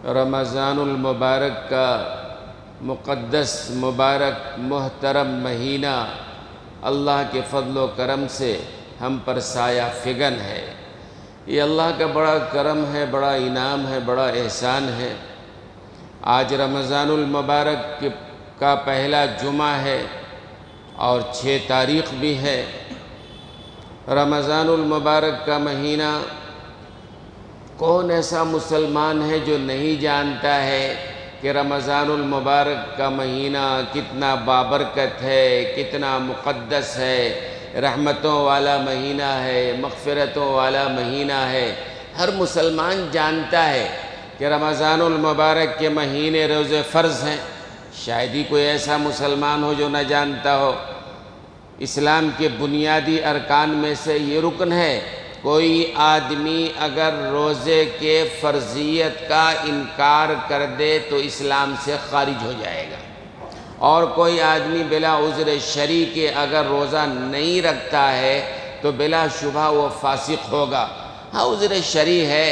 رمضان المبارک کا مقدس مبارک محترم مہینہ اللہ کے فضل و کرم سے ہم پر سایہ فگن ہے۔ یہ اللہ کا بڑا کرم ہے، بڑا انعام ہے، بڑا احسان ہے۔ آج رمضان المبارک کا پہلا جمعہ ہے اور 6 تاریخ بھی ہے۔ رمضان المبارک کا مہینہ کون ایسا مسلمان ہے جو نہیں جانتا ہے کہ رمضان المبارک کا مہینہ کتنا بابرکت ہے، کتنا مقدس ہے، رحمتوں والا مہینہ ہے، مغفرتوں والا مہینہ ہے۔ ہر مسلمان جانتا ہے کہ رمضان المبارک کے مہینے روزے فرض ہیں۔ شاید ہی کوئی ایسا مسلمان ہو جو نہ جانتا ہو۔ اسلام کے بنیادی ارکان میں سے یہ رکن ہے، کوئی آدمی اگر روزے کے فرضیت کا انکار کر دے تو اسلام سے خارج ہو جائے گا، اور کوئی آدمی بلا عذر شرعی کے اگر روزہ نہیں رکھتا ہے تو بلا شبہ وہ فاسق ہوگا۔ ہاں، عذر شرعی ہے،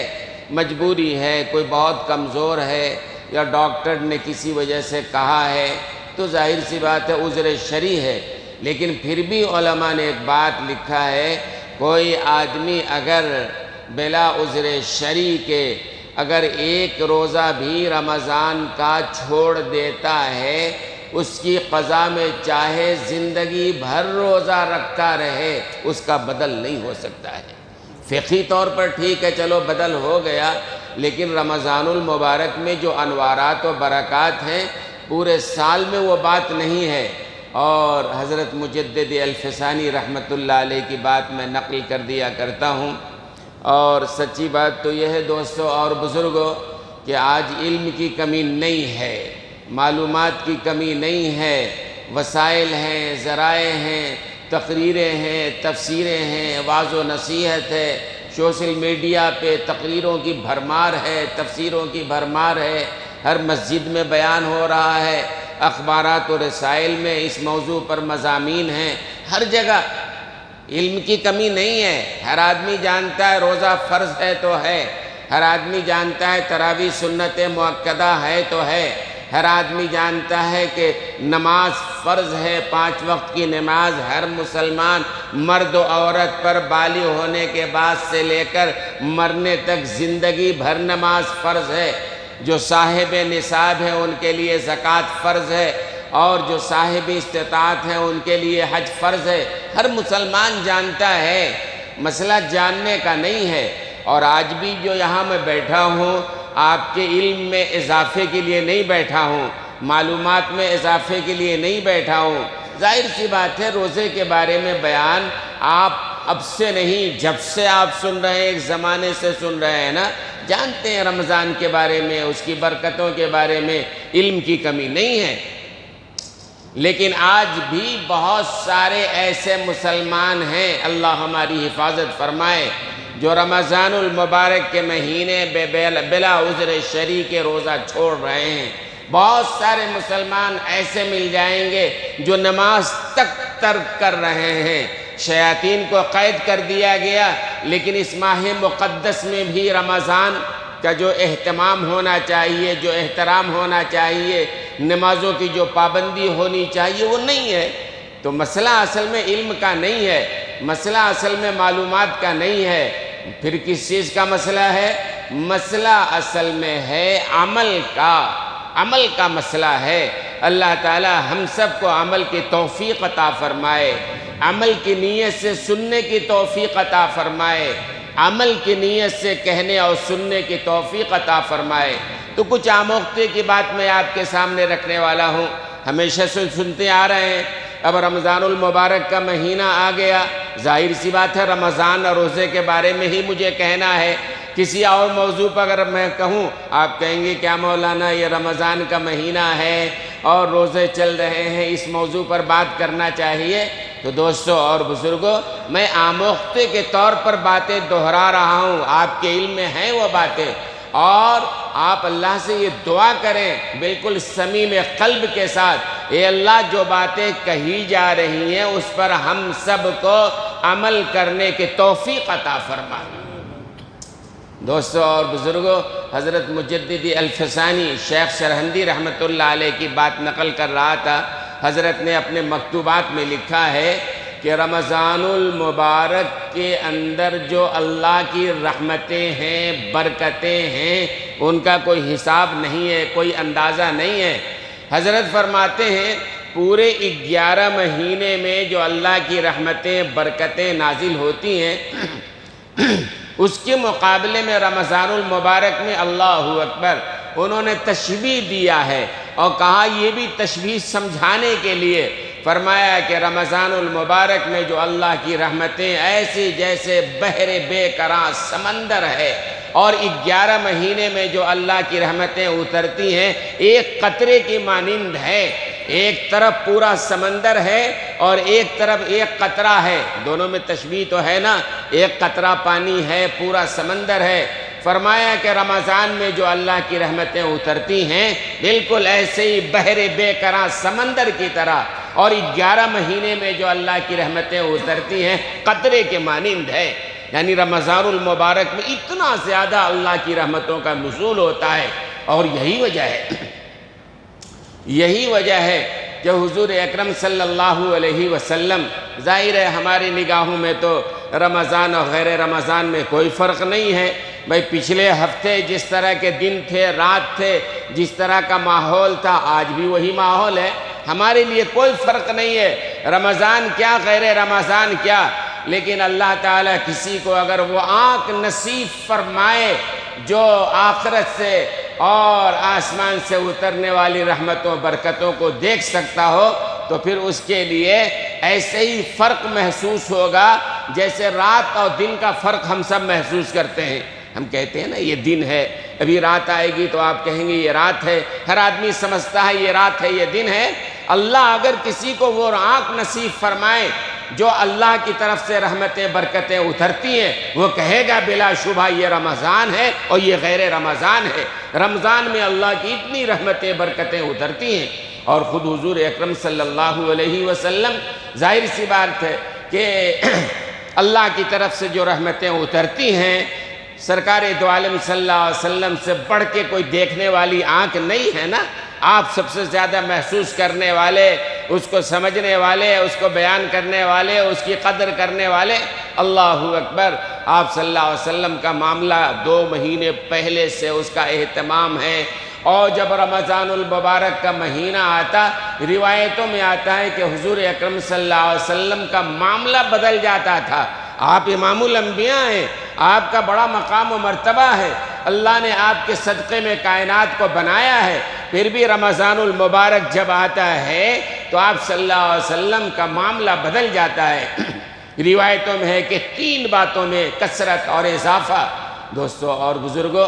مجبوری ہے، کوئی بہت کمزور ہے یا ڈاکٹر نے کسی وجہ سے کہا ہے تو ظاہر سی بات ہے عذر شرعی ہے، لیکن پھر بھی علماء نے ایک بات لکھا ہے، کوئی آدمی اگر بلا عذر شرعی کے اگر ایک روزہ بھی رمضان کا چھوڑ دیتا ہے، اس کی قضا میں چاہے زندگی بھر روزہ رکھتا رہے اس کا بدل نہیں ہو سکتا ہے۔ فقہی طور پر ٹھیک ہے، چلو بدل ہو گیا، لیکن رمضان المبارک میں جو انوارات و برکات ہیں پورے سال میں وہ بات نہیں ہے۔ اور حضرت مجدد الفسانی رحمۃ اللہ علیہ کی بات میں نقل کر دیا کرتا ہوں، اور سچی بات تو یہ ہے دوستو اور بزرگوں کہ آج علم کی کمی نہیں ہے، معلومات کی کمی نہیں ہے، وسائل ہیں، ذرائع ہیں، تقریریں ہیں، تفسیریں ہیں، وعظ و نصیحت ہے، سوشل میڈیا پہ تقریروں کی بھرمار ہے، تفسیروں کی بھرمار ہے، ہر مسجد میں بیان ہو رہا ہے، اخبارات و رسائل میں اس موضوع پر مضامین ہیں، ہر جگہ علم کی کمی نہیں ہے۔ ہر آدمی جانتا ہے روزہ فرض ہے تو ہے، ہر آدمی جانتا ہے تراویح سنت مؤکدہ ہے تو ہے، ہر آدمی جانتا ہے کہ نماز فرض ہے، 5 وقت کی نماز ہر مسلمان مرد و عورت پر بالغ ہونے کے بعد سے لے کر مرنے تک زندگی بھر نماز فرض ہے۔ جو صاحب نصاب ہیں ان کے لیے زکوٰۃ فرض ہے، اور جو صاحب استطاعت ہیں ان کے لیے حج فرض ہے۔ ہر مسلمان جانتا ہے، مسئلہ جاننے کا نہیں ہے۔ اور آج بھی جو یہاں میں بیٹھا ہوں آپ کے علم میں اضافے کے لیے نہیں بیٹھا ہوں، معلومات میں اضافے کے لیے نہیں بیٹھا ہوں۔ ظاہر سی بات ہے روزے کے بارے میں بیان آپ اب سے نہیں، جب سے آپ سن رہے ہیں، ایک زمانے سے سن رہے ہیں نا، جانتے ہیں رمضان کے بارے میں، اس کی برکتوں کے بارے میں علم کی کمی نہیں ہے۔ لیکن آج بھی بہت سارے ایسے مسلمان ہیں، اللہ ہماری حفاظت فرمائے، جو رمضان المبارک کے مہینے بلا عذر شرعی کے روزہ چھوڑ رہے ہیں۔ بہت سارے مسلمان ایسے مل جائیں گے جو نماز تک ترک کر رہے ہیں۔ شیاطین کو قید کر دیا گیا، لیکن اس ماہ مقدس میں بھی رمضان کا جو اہتمام ہونا چاہیے، جو احترام ہونا چاہیے، نمازوں کی جو پابندی ہونی چاہیے وہ نہیں ہے۔ تو مسئلہ اصل میں علم کا نہیں ہے، مسئلہ اصل میں معلومات کا نہیں ہے، پھر کس چیز کا مسئلہ ہے؟ مسئلہ اصل میں ہے عمل کا مسئلہ ہے۔ اللہ تعالی ہم سب کو عمل کی توفیق عطا فرمائے، عمل کی نیت سے سننے کی توفیق عطا فرمائے، عمل کی نیت سے کہنے اور سننے کی توفیق عطا فرمائے۔ تو کچھ آموختے کی بات میں آپ کے سامنے رکھنے والا ہوں، ہمیشہ سے سنتے آ رہے ہیں۔ اب رمضان المبارک کا مہینہ آ گیا، ظاہر سی بات ہے رمضان اور روزے کے بارے میں ہی مجھے کہنا ہے۔ کسی اور موضوع پر اگر میں کہوں آپ کہیں گے کیا مولانا یہ رمضان کا مہینہ ہے اور روزے چل رہے ہیں، اس موضوع پر بات کرنا چاہیے۔ تو دوستو اور بزرگوں، میں آموختے کے طور پر باتیں دہرا رہا ہوں، آپ کے علم میں ہیں وہ باتیں، اور آپ اللہ سے یہ دعا کریں بالکل صمیم قلب کے ساتھ، اے اللہ جو باتیں کہی جا رہی ہیں اس پر ہم سب کو عمل کرنے کی توفیق عطا فرما۔ دوستوں اور بزرگوں، حضرت مجددی الفسانی شیخ سرہندی رحمۃ اللہ علیہ کی بات نقل کر رہا تھا۔ حضرت نے اپنے مکتوبات میں لکھا ہے کہ رمضان المبارک کے اندر جو اللہ کی رحمتیں ہیں، برکتیں ہیں، ان کا کوئی حساب نہیں ہے، کوئی اندازہ نہیں ہے۔ حضرت فرماتے ہیں پورے 11 مہینے میں جو اللہ کی رحمتیں، برکتیں نازل ہوتی ہیں، اس کے مقابلے میں رمضان المبارک میں اللہ اکبر انہوں نے تشبیہ دیا ہے، اور کہا یہ بھی تشبیہ سمجھانے کے لیے فرمایا کہ رمضان المبارک میں جو اللہ کی رحمتیں ایسی جیسے بحر بے قرار سمندر ہے، اور 11 مہینے میں جو اللہ کی رحمتیں اترتی ہیں ایک قطرے کی مانند ہے۔ ایک طرف پورا سمندر ہے اور ایک طرف ایک قطرہ ہے، دونوں میں تشبیہ تو ہے نا، ایک قطرہ پانی ہے، پورا سمندر ہے۔ فرمایا کہ رمضان میں جو اللہ کی رحمتیں اترتی ہیں بالکل ایسے ہی بحر بے قرار سمندر کی طرح، اور 11 مہینے میں جو اللہ کی رحمتیں اترتی ہیں قطرے کے مانند ہے۔ یعنی رمضان المبارک میں اتنا زیادہ اللہ کی رحمتوں کا نزول ہوتا ہے، اور یہی وجہ ہے کہ حضور اکرم صلی اللہ علیہ وسلم، ظاہر ہے ہماری نگاہوں میں تو رمضان اور غیر رمضان میں کوئی فرق نہیں ہے۔ بھئی پچھلے ہفتے جس طرح کے دن تھے، رات تھے، جس طرح کا ماحول تھا، آج بھی وہی ماحول ہے، ہمارے لیے کوئی فرق نہیں ہے، رمضان کیا غیر رمضان کیا۔ لیکن اللہ تعالیٰ کسی کو اگر وہ آنکھ نصیب فرمائے جو آخرت سے اور آسمان سے اترنے والی رحمتوں برکتوں کو دیکھ سکتا ہو، تو پھر اس کے لیے ایسے ہی فرق محسوس ہوگا جیسے رات اور دن کا فرق ہم سب محسوس کرتے ہیں۔ ہم کہتے ہیں نا یہ دن ہے، ابھی رات آئے گی تو آپ کہیں گے یہ رات ہے، ہر آدمی سمجھتا ہے یہ رات ہے، یہ دن ہے۔ اللہ اگر کسی کو وہ آنکھ نصیب فرمائے جو اللہ کی طرف سے رحمتیں برکتیں اترتی ہیں، وہ کہے گا بلا شبہ یہ رمضان ہے اور یہ غیر رمضان ہے۔ رمضان میں اللہ کی اتنی رحمتیں برکتیں اترتی ہیں، اور خود حضور اکرم صلی اللہ علیہ وسلم، ظاہر سی بات ہے کہ اللہ کی طرف سے جو رحمتیں اترتی ہیں، سرکار دو عالم صلی اللہ علیہ وسلم سے بڑھ کے کوئی دیکھنے والی آنکھ نہیں ہے نا۔ آپ سب سے زیادہ محسوس کرنے والے، اس کو سمجھنے والے، اس کو بیان کرنے والے، اس کی قدر کرنے والے، اللہ اکبر۔ آپ صلی اللہ علیہ وسلم کا معاملہ 2 مہینے پہلے سے اس کا اہتمام ہے، اور جب رمضان المبارک کا مہینہ آتا، روایتوں میں آتا ہے کہ حضور اکرم صلی اللہ علیہ وسلم کا معاملہ بدل جاتا تھا۔ آپ امام الانبیاء ہیں، آپ کا بڑا مقام و مرتبہ ہے، اللہ نے آپ کے صدقے میں کائنات کو بنایا ہے، پھر بھی رمضان المبارک جب آتا ہے تو آپ صلی اللہ علیہ وسلم کا معاملہ بدل جاتا ہے۔ روایتوں میں ہے کہ 3 باتوں میں کثرت اور اضافہ۔ دوستو اور بزرگوں،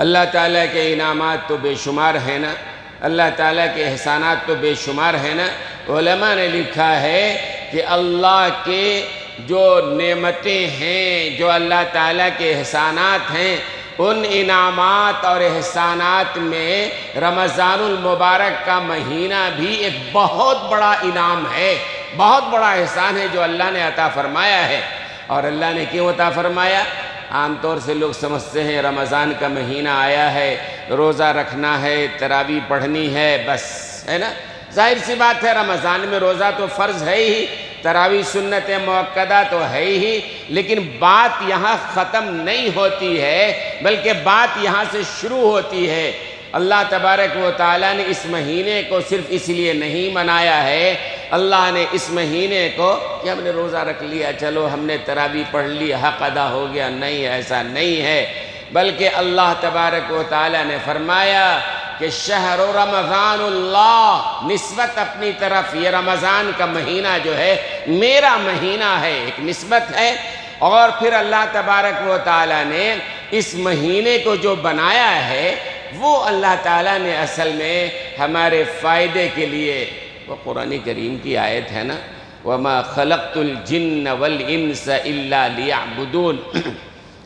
اللہ تعالیٰ کے انعامات تو بے شمار ہیں نا، اللہ تعالیٰ کے احسانات تو بے شمار ہیں نا۔ علماء نے لکھا ہے کہ اللہ کے جو نعمتیں ہیں، جو اللہ تعالیٰ کے احسانات ہیں، ان انعامات اور احسانات میں رمضان المبارک کا مہینہ بھی ایک بہت بڑا انعام ہے، بہت بڑا احسان ہے جو اللہ نے عطا فرمایا ہے۔ اور اللہ نے کیوں عطا فرمایا؟ عام طور سے لوگ سمجھتے ہیں رمضان کا مہینہ آیا ہے، روزہ رکھنا ہے، تراویح پڑھنی ہے، بس، ہے نا۔ ظاہر سی بات ہے رمضان میں روزہ تو فرض ہے ہی، تراویح سنت مؤکدہ تو ہے ہی، لیکن بات یہاں ختم نہیں ہوتی ہے، بلکہ بات یہاں سے شروع ہوتی ہے۔ اللہ تبارک و تعالیٰ نے اس مہینے کو صرف اس لیے نہیں منایا ہے، اللہ نے اس مہینے کو کہ ہم نے روزہ رکھ لیا، چلو ہم نے تراویح پڑھ لی، حق ادا ہو گیا، نہیں، ایسا نہیں ہے، بلکہ اللہ تبارک و تعالیٰ نے فرمایا کہ شہر رمضان اللہ، نسبت اپنی طرف، یہ رمضان کا مہینہ جو ہے میرا مہینہ ہے، ایک نسبت ہے۔ اور پھر اللہ تبارک و تعالیٰ نے اس مہینے کو جو بنایا ہے وہ اللہ تعالیٰ نے اصل میں ہمارے فائدے کے لیے، وہ قرآن کریم کی آیت ہے نا، وَمَا خَلَقْتُ الْجِنَّ وَالْإِنسَ إِلَّا لِيَعْبُدُونَ۔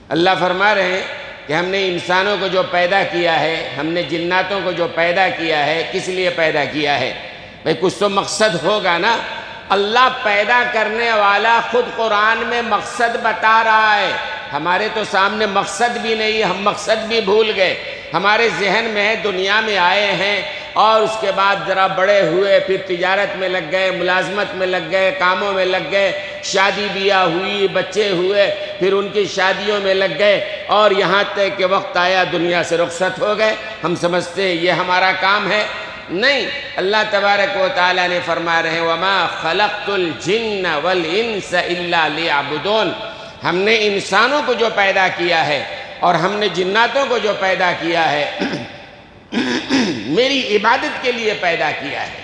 اللہ فرما رہے ہیں کہ ہم نے انسانوں کو جو پیدا کیا ہے، ہم نے جناتوں کو جو پیدا کیا ہے، کس لیے پیدا کیا ہے؟ بھئی کچھ تو مقصد ہوگا نا۔ اللہ پیدا کرنے والا خود قرآن میں مقصد بتا رہا ہے، ہمارے تو سامنے مقصد بھی نہیں، ہم مقصد بھی بھول گئے. ہمارے ذہن میں ہے دنیا میں آئے ہیں اور اس کے بعد ذرا بڑے ہوئے، پھر تجارت میں لگ گئے، ملازمت میں لگ گئے، کاموں میں لگ گئے، شادی بیاہ ہوئی، بچے ہوئے، پھر ان کی شادیوں میں لگ گئے، اور یہاں تک کہ وقت آیا دنیا سے رخصت ہو گئے. ہم سمجھتے ہیں یہ ہمارا کام ہے. نہیں، اللہ تبارک و تعالیٰ نے فرما رہے ہیں وَمَا خَلَقْتُ الْجِنَّ وَالْإِنسَ إِلَّا لِيَعْبُدُونَ. ہم نے انسانوں کو جو پیدا کیا ہے اور ہم نے جناتوں کو جو پیدا کیا ہے میری عبادت کے لیے پیدا کیا ہے.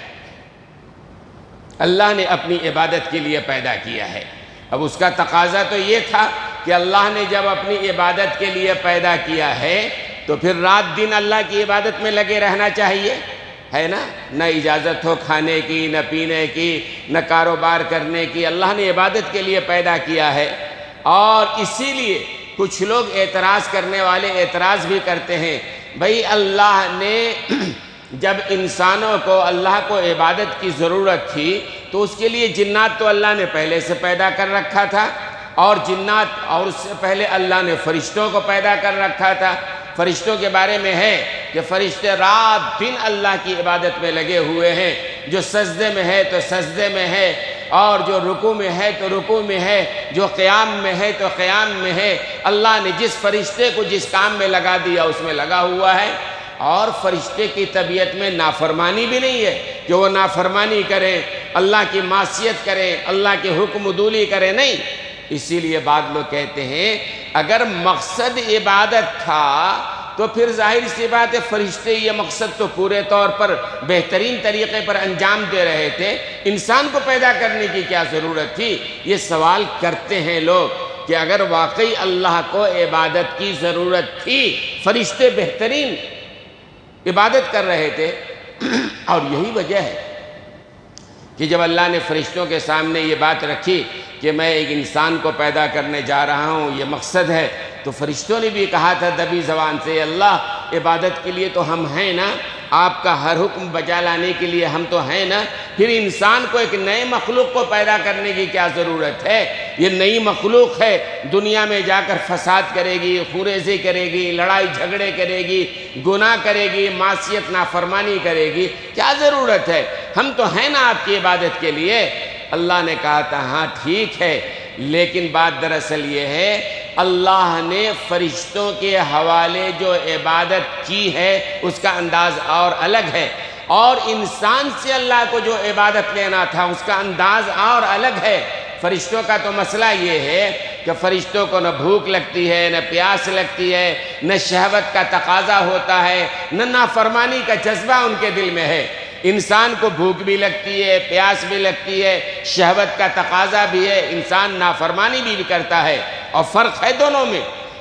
اللہ نے اپنی عبادت کے لیے پیدا کیا ہے. اب اس کا تقاضا تو یہ تھا کہ اللہ نے جب اپنی عبادت کے لیے پیدا کیا ہے تو پھر رات دن اللہ کی عبادت میں لگے رہنا چاہیے، ہے نا؟ نہ اجازت ہو کھانے کی، نہ پینے کی، نہ کاروبار کرنے کی. اللہ نے عبادت کے لیے پیدا کیا ہے. اور اسی لیے کچھ لوگ اعتراض کرنے والے اعتراض بھی کرتے ہیں، بھئی اللہ نے جب انسانوں کو اللہ کو عبادت کی ضرورت تھی تو اس کے لیے جنات تو اللہ نے پہلے سے پیدا کر رکھا تھا، اور جنات اور اس سے پہلے اللہ نے فرشتوں کو پیدا کر رکھا تھا. فرشتوں کے بارے میں ہے کہ فرشتے رات دن اللہ کی عبادت میں لگے ہوئے ہیں. جو سجدے میں ہے تو سجدے میں ہے، اور جو رکوع میں ہے تو رکوع میں ہے، جو قیام میں ہے تو قیام میں ہے. اللہ نے جس فرشتے کو جس کام میں لگا دیا اس میں لگا ہوا ہے. اور فرشتے کی طبیعت میں نافرمانی بھی نہیں ہے کہ وہ نافرمانی کریں، اللہ کی معصیت کریں، اللہ کی حکم عدولی کریں، نہیں. اسی لیے بعض لوگ کہتے ہیں اگر مقصد عبادت تھا تو پھر ظاہر سی بات ہے فرشتے یہ مقصد تو پورے طور پر بہترین طریقے پر انجام دے رہے تھے، انسان کو پیدا کرنے کی کیا ضرورت تھی؟ یہ سوال کرتے ہیں لوگ کہ اگر واقعی اللہ کو عبادت کی ضرورت تھی، فرشتے بہترین عبادت کر رہے تھے. اور یہی وجہ ہے کہ جب اللہ نے فرشتوں کے سامنے یہ بات رکھی کہ میں ایک انسان کو پیدا کرنے جا رہا ہوں، یہ مقصد ہے، تو فرشتوں نے بھی کہا تھا دبی زبان سے اللہ عبادت کے لیے تو ہم ہیں نا، آپ کا ہر حکم بجا لانے کے لیے ہم تو ہیں نا، پھر انسان کو ایک نئے مخلوق کو پیدا کرنے کی کیا ضرورت ہے؟ یہ نئی مخلوق ہے، دنیا میں جا کر فساد کرے گی، خوریزی کرے گی، لڑائی جھگڑے کرے گی، گناہ کرے گی، معصیت نافرمانی کرے گی، کیا ضرورت ہے؟ ہم تو ہیں نا آپ کی عبادت کے لیے. اللہ نے کہا تھا ہاں ٹھیک ہے، لیکن بات دراصل یہ ہے اللہ نے فرشتوں کے حوالے جو عبادت کی ہے اس کا انداز اور الگ ہے، اور انسان سے اللہ کو جو عبادت لینا تھا اس کا انداز اور الگ ہے. فرشتوں کا تو مسئلہ یہ ہے کہ فرشتوں کو نہ بھوک لگتی ہے، نہ پیاس لگتی ہے، نہ شہوت کا تقاضا ہوتا ہے، نہ نافرمانی کا جذبہ ان کے دل میں ہے. انسان کو بھوک بھی لگتی ہے، پیاس بھی لگتی ہے، شہوت کا تقاضا بھی ہے، انسان نافرمانی بھی کرتا ہے. اور فرق ہے دونوں میں.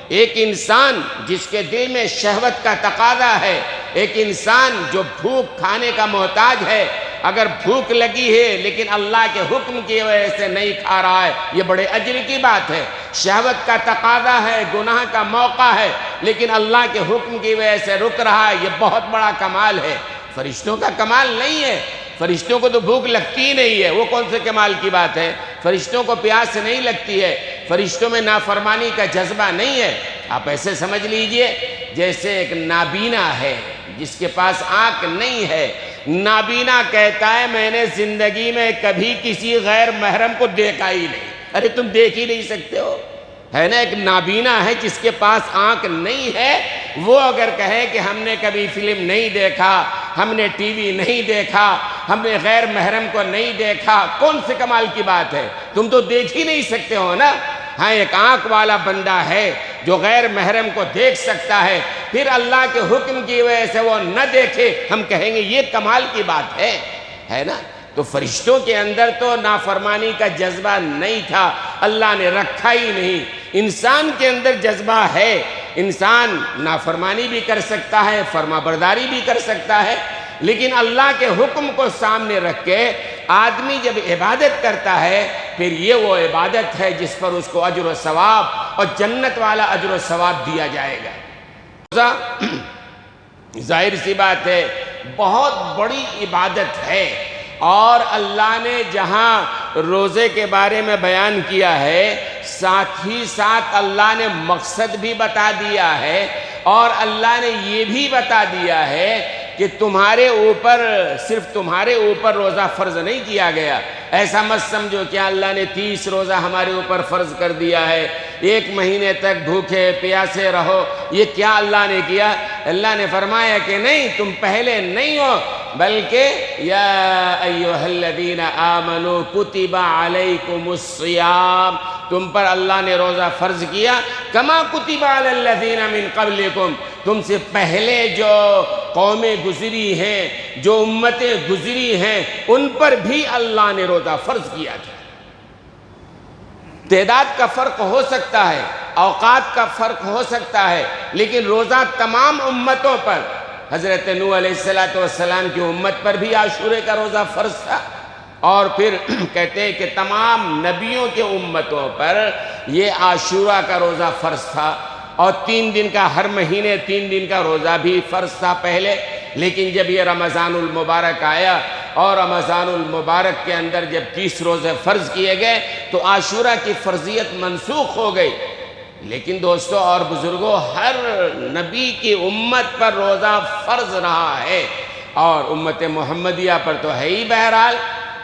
ایک انسان جس کے دل میں شہوت کا تقاضا ہے، ایک انسان جو بھوک کھانے کا محتاج ہے، اگر بھوک لگی ہے لیکن اللہ کے حکم کی وجہ سے نہیں کھا رہا ہے، یہ بڑے اجر کی بات ہے. شہوت کا تقاضا ہے، گناہ کا موقع ہے، لیکن اللہ کے حکم کی وجہ سے رک رہا ہے، یہ بہت بڑا کمال ہے. فرشتوں کا کمال نہیں ہے. فرشتوں کو تو بھوک لگتی ہی نہیں ہے، وہ کون سے کمال کی بات ہے؟ فرشتوں کو پیاس نہیں لگتی ہے، فرشتوں میں نافرمانی کا جذبہ نہیں ہے. آپ ایسے سمجھ لیجئے جیسے ایک نابینا ہے جس کے پاس آنکھ نہیں ہے. نابینا کہتا ہے میں نے زندگی میں کبھی کسی غیر محرم کو دیکھا ہی نہیں. ارے تم دیکھ ہی نہیں سکتے ہو، ہے نا؟ ایک نابینا ہے جس کے پاس آنکھ نہیں ہے، وہ اگر کہے کہ ہم نے کبھی فلم نہیں دیکھا، ہم نے ٹی وی نہیں دیکھا، ہم نے غیر محرم کو نہیں دیکھا، کون سے کمال کی بات ہے؟ تم تو دیکھ ہی نہیں سکتے ہو نا. ہاں ایک آنکھ والا بندہ ہے جو غیر محرم کو دیکھ سکتا ہے، پھر اللہ کے حکم کی وجہ سے وہ نہ دیکھے، ہم کہیں گے یہ کمال کی بات ہے نا؟ تو فرشتوں کے اندر تو نافرمانی کا جذبہ نہیں تھا، اللہ نے رکھا ہی نہیں. انسان کے اندر جذبہ ہے، انسان نافرمانی بھی کر سکتا ہے، فرما برداری بھی کر سکتا ہے، لیکن اللہ کے حکم کو سامنے رکھ کے آدمی جب عبادت کرتا ہے پھر یہ وہ عبادت ہے جس پر اس کو اجر و ثواب اور جنت والا اجر و ثواب دیا جائے گا. ظاہر سی بات ہے بہت بڑی عبادت ہے. اور اللہ نے جہاں روزے کے بارے میں بیان کیا ہے ساتھ ہی ساتھ اللہ نے مقصد بھی بتا دیا ہے، اور اللہ نے یہ بھی بتا دیا ہے کہ تمہارے اوپر، صرف تمہارے اوپر روزہ فرض نہیں کیا گیا۔ ایسا مت سمجھو کہ اللہ نے 30 روزہ ہمارے اوپر فرض کر دیا ہے، 1 مہینے تک بھوکے پیاسے رہو، یہ کیا اللہ نے کیا؟ اللہ نے فرمایا کہ نہیں، تم پہلے نہیں ہو، بلکہ یا ایھا الذین آمنوا کتب علیکم الصیام، تم پر اللہ نے روزہ فرض کیا، کما کتب علی الذین من قبلکم، تم سے پہلے جو قومیں گزری ہیں، جو امتیں گزری ہیں، ان پر بھی اللہ نے روزہ فرض کیا تھا۔ تعداد کا فرق ہو سکتا ہے، اوقات کا فرق ہو سکتا ہے، لیکن روزہ تمام امتوں پر، حضرت نوح علیہ السلام کی امت پر بھی عاشورے کا روزہ فرض تھا، اور پھر کہتے ہیں کہ تمام نبیوں کے امتوں پر یہ عاشورہ کا روزہ فرض تھا، اور 3 دن کا، ہر مہینے 3 دن کا روزہ بھی فرض تھا پہلے، لیکن جب یہ رمضان المبارک آیا اور رمضان المبارک کے اندر جب 30 روزے فرض کیے گئے تو عاشورہ کی فرضیت منسوخ ہو گئی۔ لیکن دوستو اور بزرگوں، ہر نبی کی امت پر روزہ فرض رہا ہے، اور امت محمدیہ پر تو ہے ہی بہرحال،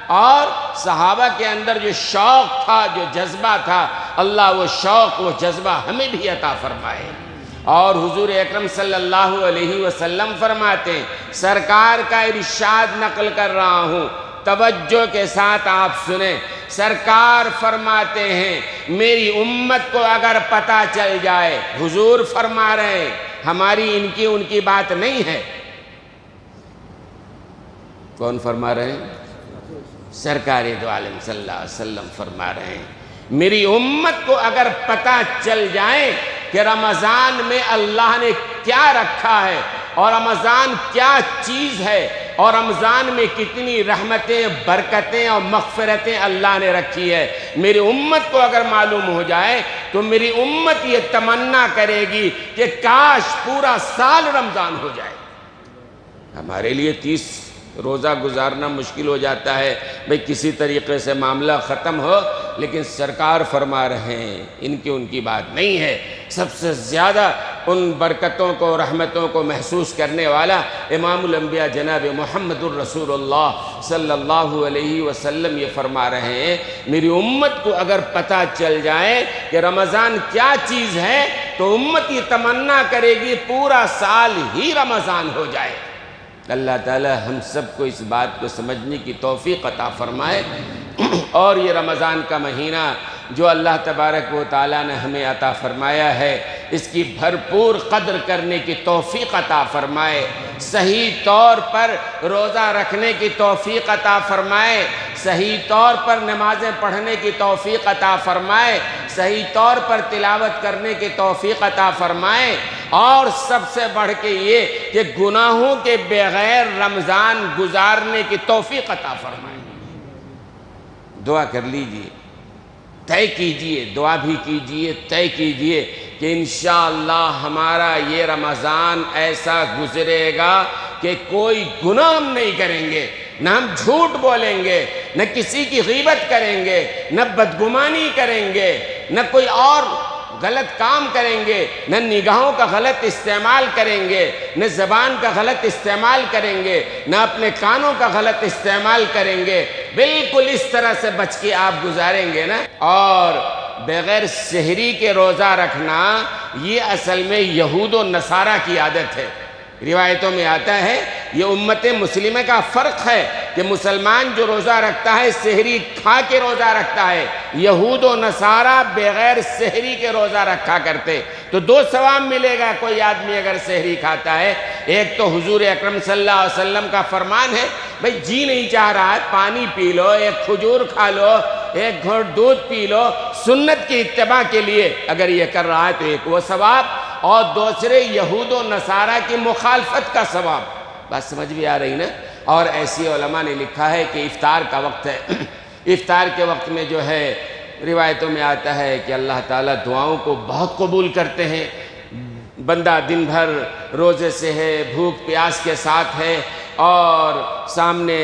اور صحابہ کے اندر جو شوق تھا، جو جذبہ تھا، اللہ وہ شوق، وہ جذبہ ہمیں بھی عطا فرمائے۔ اور حضور اکرم صلی اللہ علیہ وسلم فرماتے ہیں، سرکار کا ارشاد نقل کر رہا ہوں، توجہ کے ساتھ آپ سنیں، سرکار فرماتے ہیں میری امت کو اگر پتہ چل جائے، حضور فرما رہے ہیں، ہماری ان کی بات نہیں ہے۔ کون فرما رہے ہیں؟ سرکار دو عالم صلی اللہ علیہ وسلم فرما رہے ہیں، میری امت کو اگر پتہ چل جائے کہ رمضان میں اللہ نے کیا رکھا ہے، اور رمضان کیا چیز ہے، اور رمضان میں کتنی رحمتیں، برکتیں اور مغفرتیں اللہ نے رکھی ہے، میری امت کو اگر معلوم ہو جائے تو میری امت یہ تمنا کرے گی کہ کاش پورا سال رمضان ہو جائے۔ ہمارے لیے 30 روزہ گزارنا مشکل ہو جاتا ہے، بھئی کسی طریقے سے معاملہ ختم ہو، لیکن سرکار فرما رہے ہیں ان کی بات نہیں ہے۔ سب سے زیادہ ان برکتوں کو، رحمتوں کو محسوس کرنے والا امام الانبیاء جناب محمد الرسول اللہ صلی اللہ علیہ وسلم یہ فرما رہے ہیں، میری امت کو اگر پتہ چل جائے کہ رمضان کیا چیز ہے تو امت یہ تمنا کرے گی پورا سال ہی رمضان ہو جائے۔ اللہ تعالی ہم سب کو اس بات کو سمجھنے کی توفیق عطا فرمائے، اور یہ رمضان کا مہینہ جو اللہ تبارک و تعالیٰ نے ہمیں عطا فرمایا ہے، اس کی بھرپور قدر کرنے کی توفیق عطا فرمائے، صحیح طور پر روزہ رکھنے کی توفیق عطا فرمائے، صحیح طور پر نمازیں پڑھنے کی توفیق عطا فرمائے، صحیح طور پر تلاوت کرنے کی توفیق عطا فرمائے، اور سب سے بڑھ کے یہ کہ گناہوں کے بغیر رمضان گزارنے کی توفیق عطا فرمائے۔ دعا کر لیجئے، طے کیجئے، دعا بھی کیجئے، طے کیجئے کہ انشاءاللہ ہمارا یہ رمضان ایسا گزرے گا کہ کوئی گناہ ہم نہیں کریں گے، نہ ہم جھوٹ بولیں گے، نہ کسی کی غیبت کریں گے، نہ بدگمانی کریں گے، نہ کوئی اور غلط کام کریں گے، نہ نگاہوں کا غلط استعمال کریں گے، نہ زبان کا غلط استعمال کریں گے، نہ اپنے کانوں کا غلط استعمال کریں گے، بالکل اس طرح سے بچ کے آپ گزاریں گے نا۔ اور بغیر سحری کے روزہ رکھنا یہ اصل میں یہود و نصارہ کی عادت ہے۔ روایتوں میں آتا ہے یہ امت مسلمہ کا فرق ہے کہ مسلمان جو روزہ رکھتا ہے سحری کھا کے روزہ رکھتا ہے، یہود و نصارہ بغیر سحری کے روزہ رکھا کرتے۔ تو 2 ثواب ملے گا کوئی آدمی اگر سحری کھاتا ہے، ایک تو حضور اکرم صلی اللہ علیہ وسلم کا فرمان ہے، بھئی جی نہیں چاہ رہا ہے پانی پی لو، ایک کھجور کھا لو، ایک گھونٹ دودھ پی لو، سنت کی اتباع کے لیے اگر یہ کر رہا ہے تو ایک وہ ثواب، اور دوسرے یہود و نصارہ کی مخالفت کا ثواب۔ بات سمجھ بھی آ رہی نا؟ اور ایسی علماء نے لکھا ہے کہ افطار کا وقت ہے، افطار کے وقت میں جو ہے روایتوں میں آتا ہے کہ اللہ تعالیٰ دعاؤں کو بہت قبول کرتے ہیں۔ بندہ دن بھر روزے سے ہے، بھوک پیاس کے ساتھ ہے، اور سامنے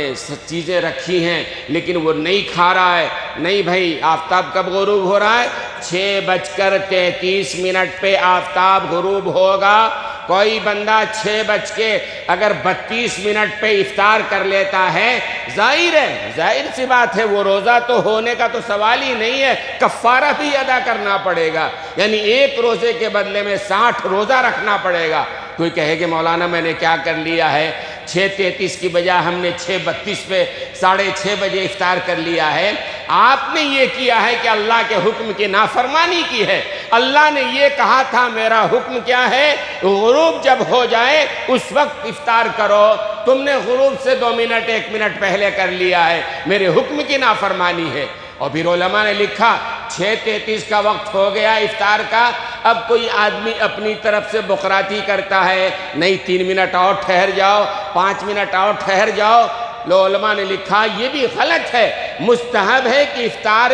چیزیں رکھی ہیں لیکن وہ نہیں کھا رہا ہے. نہیں بھائی، آفتاب کب غروب ہو رہا ہے؟ 6:33 پہ آفتاب غروب ہوگا. کوئی بندہ 6:32 پہ افطار کر لیتا ہے، ظاہر سی بات ہے وہ روزہ تو ہونے کا تو سوال ہی نہیں ہے، کفارہ بھی ادا کرنا پڑے گا. یعنی ایک روزے کے بدلے میں 60 روزہ رکھنا پڑے گا. کوئی کہے کہ مولانا میں نے کیا کر لیا ہے، 6:33 کی بجائے ہم نے 6:32 پہ 6:30 بجے افطار کر لیا ہے. آپ نے یہ کیا ہے کہ اللہ کے حکم کی نافرمانی کی ہے. اللہ نے یہ کہا تھا میرا حکم کیا ہے، غروب جب ہو جائے اس وقت افطار کرو. تم نے غروب سے 2 منٹ 1 منٹ پہلے کر لیا ہے، میرے حکم کی نافرمانی ہے. اور پھر علماء نے لکھا 6:33 کا وقت ہو گیا افطار کا. اب کوئی آدمی اپنی طرف سے بقراتی کرتا ہے، نہیں 3 منٹ اور ٹھہر جاؤ، 5 منٹ اور ٹھہر جاؤ. لو علماء نے لکھا یہ بھی غلط ہے. مستحب ہے کہ افطار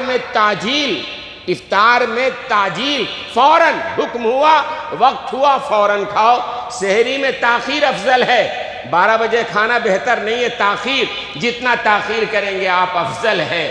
میں تاجیل فوراً، حکم ہوا وقت ہوا فوراً کھاؤ. سحری میں تاخیر افضل ہے. 12 بجے کھانا بہتر نہیں ہے، تاخیر جتنا تاخیر کریں گے آپ افضل ہے.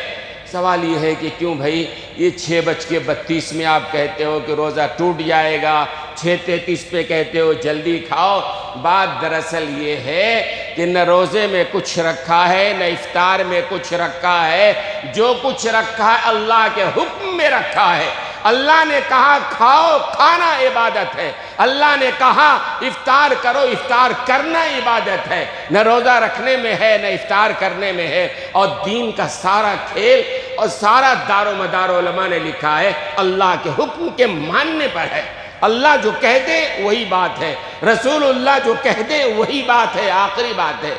سوال یہ ہے کہ کیوں بھائی یہ 6:32 میں آپ کہتے ہو کہ روزہ ٹوٹ جائے گا، 6:33 پہ کہتے ہو جلدی کھاؤ. بات دراصل یہ ہے کہ نہ روزے میں کچھ رکھا ہے نہ افطار میں کچھ رکھا ہے. جو کچھ رکھا ہے اللہ کے حکم میں رکھا ہے. اللہ نے کہا کھاؤ، کھانا عبادت ہے. اللہ نے کہا افطار کرو، افطار کرنا عبادت ہے. نہ روزہ رکھنے میں ہے نہ افطار کرنے میں ہے. اور دین کا سارا کھیل اور سارا دار و مدار علماء نے لکھا ہے اللہ کے حکم کے ماننے پر ہے. اللہ جو کہہ دے وہی بات ہے، رسول اللہ جو کہہ دے وہی بات ہے، آخری بات ہے.